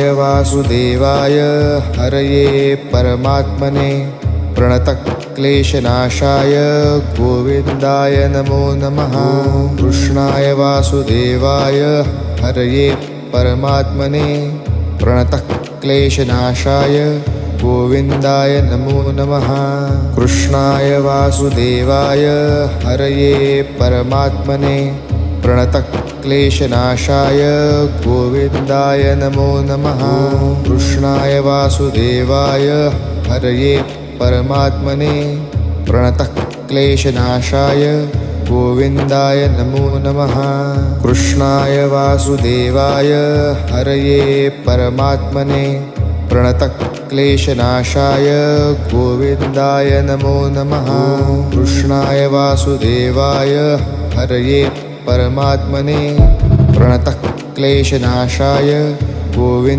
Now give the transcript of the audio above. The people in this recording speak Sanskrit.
वासुदेवाय हरये परमात्मने प्रणतक्लेशनाशाय गोविन्दाय नमो नमः। कृष्णाय वासुदेवाय हरये परमात्मने प्रणतक्लेशनाशाय गोविन्दाय नमो नमः। कृष्णाय वासुदेवाय हरये परमात्मने प्रणतक्लेशनाशाय गोविन्दाय नमो नमः। कृष्णाय वासुदेवाय हरये परमात्मने प्रणतक्लेशनाशाय गोविन्दाय नमो नमः। कृष्णाय वासुदेवाय हरये परमात्मने प्रणतक्लेशनाशाय गोविन्दाय नमो नमः। कृष्णाय वासुदेवाय हरये परमात्मने प्रणतक्लेशनाशाय गोविन्दाय